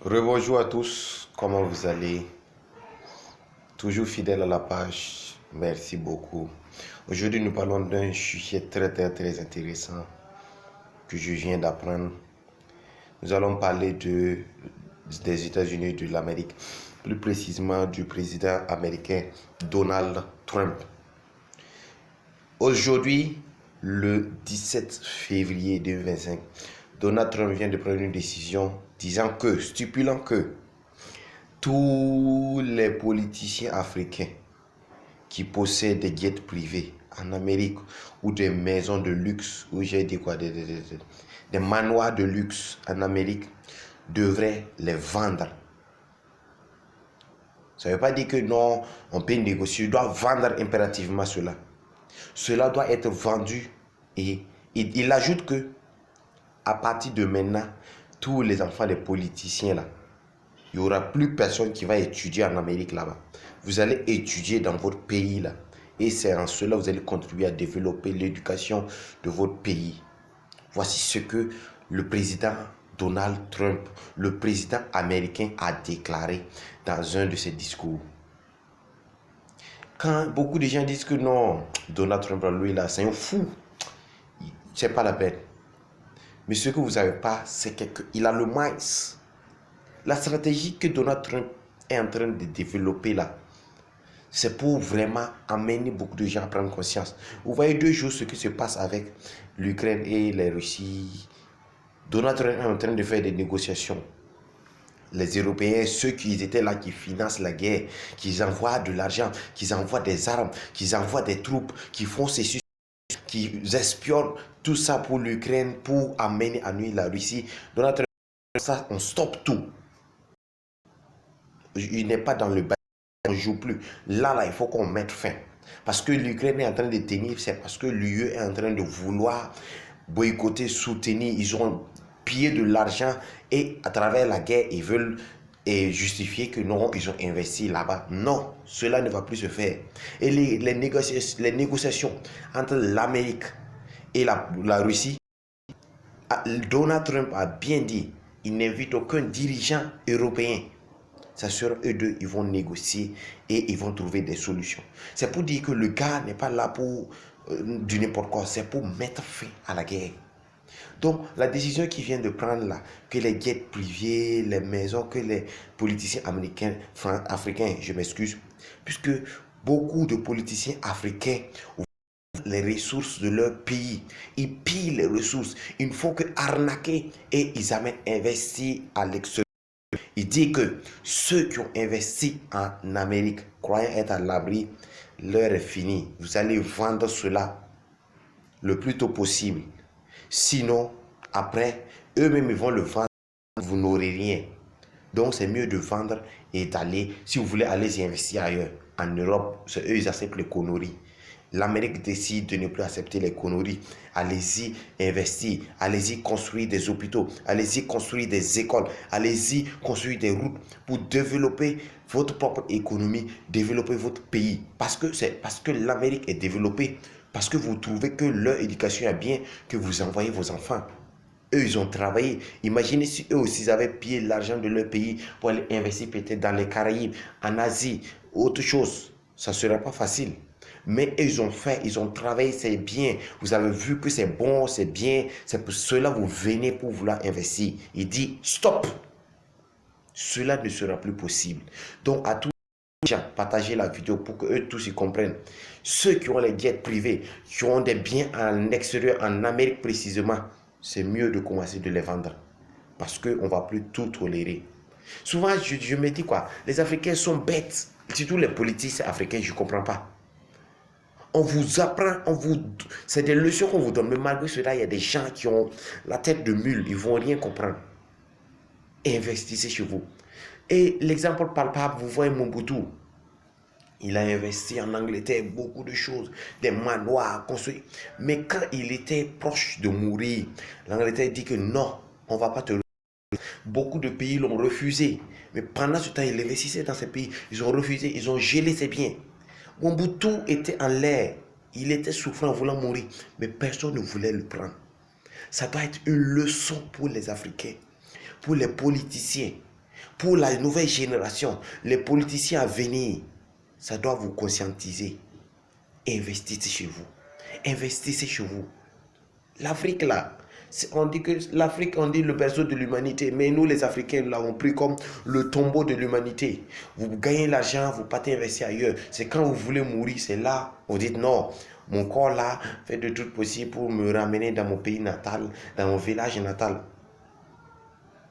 Rebonjour à tous, comment vous allez? Toujours fidèle à la page, merci beaucoup. Aujourd'hui, nous parlons d'un sujet très intéressant que je viens d'apprendre. Nous allons parler des États-Unis de l'Amérique, plus précisément du président américain Donald Trump. Aujourd'hui, le 17 février 2025, Donald Trump vient de prendre une décision stipulant que tous les politiciens africains qui possèdent des jets privés en Amérique ou des maisons de luxe, ou j'ai dit quoi, des manoirs de luxe en Amérique, devraient les vendre. Ça ne veut pas dire que non, on peut négocier, on doit vendre impérativement cela. Cela doit être vendu et il ajoute que à partir de maintenant, tous les enfants des politiciens là, il n'y aura plus personne qui va étudier en Amérique là-bas. Vous allez étudier dans votre pays là. Et c'est en cela que vous allez contribuer à développer l'éducation de votre pays. Voici ce que le président Donald Trump, le président américain, a déclaré dans un de ses discours. Quand beaucoup de gens disent que non, Donald Trump, lui là, c'est un fou. C'est pas la peine. Mais ce que vous savez pas, c'est qu'il a le minds. La stratégie que Donald Trump est en train de développer là, c'est pour vraiment amener beaucoup de gens à prendre conscience. Vous voyez 2 jours ce qui se passe avec l'Ukraine et la Russie. Donald Trump est en train de faire des négociations. Les Européens, ceux qui étaient là, qui financent la guerre, qui envoient de l'argent, qui envoient des armes, qui envoient des troupes, qui font ceci, qui espionnent, tout ça pour l'Ukraine, pour amener à nuire la Russie. Donald Trump, ça, on stoppe tout. Il n'est pas dans le bas, on ne joue plus. Là, il faut qu'on mette fin. Parce que l'Ukraine est en train de tenir, c'est parce que l'UE est en train de vouloir boycotter, soutenir. Ils ont pillé de l'argent et à travers la guerre, ils veulent justifier que non, ils ont investi là-bas. Non, cela ne va plus se faire. Et les négociations entre l'Amérique et la Russie, Donald Trump a bien dit, il n'invite aucun dirigeant européen. Ça sera eux deux, ils vont négocier et ils vont trouver des solutions. C'est pour dire que le gars n'est pas là pour du n'importe quoi, c'est pour mettre fin à la guerre. Donc, la décision qu'il vient de prendre là, que les jets privés, les maisons, que les politiciens américains, africains, je m'excuse, puisque beaucoup de politiciens africains les ressources de leur pays. Ils pillent les ressources. Il ne faut que arnaquer et ils amènent investir à l'extérieur. Il dit que ceux qui ont investi en Amérique, croyant être à l'abri, l'heure est finie. Vous allez vendre cela le plus tôt possible. Sinon, après, eux-mêmes ils vont le vendre, vous n'aurez rien. Donc, c'est mieux de vendre et d'aller, si vous voulez aller y investir ailleurs. En Europe, c'est eux, ils acceptent les conneries. L'Amérique décide de ne plus accepter les conneries. Allez-y investir, allez-y construire des hôpitaux, allez-y construire des écoles, allez-y construire des routes pour développer votre propre économie, développer votre pays. Parce que l'Amérique est développée, parce que vous trouvez que leur éducation est bien, que vous envoyez vos enfants. Eux, ils ont travaillé. Imaginez si eux aussi ils avaient pillé l'argent de leur pays pour aller investir peut-être dans les Caraïbes, en Asie, autre chose. Ça ne serait pas facile. Mais ils ont fait, ils ont travaillé, c'est bien. Vous avez vu que c'est bon, c'est bien. C'est pour cela que vous venez pour vouloir investir. Il dit stop. Cela ne sera plus possible. Donc à tous les gens, partagez la vidéo pour que eux tous y comprennent. Ceux qui ont les jets privés, qui ont des biens en extérieur, en Amérique précisément, c'est mieux de commencer de les vendre. Parce qu'on ne va plus tout tolérer. Souvent, je me dis quoi, les Africains sont bêtes. Surtout les politiciens africains, je ne comprends pas. On vous apprend, c'est des leçons qu'on vous donne. Mais malgré cela, il y a des gens qui ont la tête de mule. Ils ne vont rien comprendre. Investissez chez vous. Et l'exemple palpable, vous voyez Mobutu. Il a investi en Angleterre beaucoup de choses, des manoirs construits. Mais quand il était proche de mourir, l'Angleterre dit que non, on ne va pas te... Beaucoup de pays l'ont refusé. Mais pendant ce temps, il investissait dans ces pays. Ils ont refusé, ils ont gelé ses biens. Mobutu était en l'air. Il était souffrant, voulant mourir. Mais personne ne voulait le prendre. Ça doit être une leçon pour les Africains, pour les politiciens. Pour la nouvelle génération, les politiciens à venir, ça doit vous conscientiser. Investissez chez vous. Investissez chez vous. L'Afrique là, on dit que l'Afrique, on dit le berceau de l'humanité, mais nous les Africains l'avons pris comme le tombeau de l'humanité. Vous gagnez l'argent, vous partez investir ailleurs. C'est quand vous voulez mourir, c'est là, vous dites non, mon corps là fait de tout possible pour me ramener dans mon pays natal, dans mon village natal.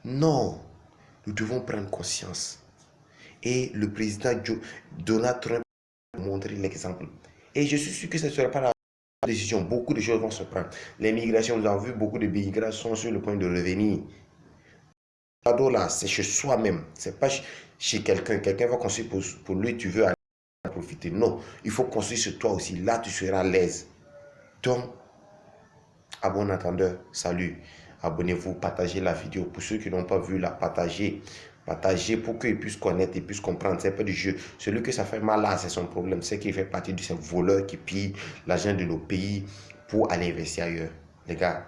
Non, nous devons prendre conscience. Et le président Donald Trump a montré l'exemple. Et je suis sûr que ce ne sera pas la décision. Beaucoup de choses vont se prendre. Les migrations, nous avons vu, beaucoup de migrants sont sur le point de revenir. Cadeau là, c'est chez soi-même. C'est pas chez quelqu'un. Quelqu'un va construire pour lui, tu veux aller profiter. Non, il faut construire sur toi aussi. Là, tu seras à l'aise. Donc, à bon entendeur, salut. Abonnez-vous, partagez la vidéo. Pour ceux qui n'ont pas vu, la partagez. Partagez pour qu'ils puissent connaître et puissent comprendre. C'est pas du jeu. Celui que ça fait mal là, c'est son problème. C'est qu'il fait partie de ces voleurs qui pillent l'argent de nos pays pour aller investir ailleurs. Les gars,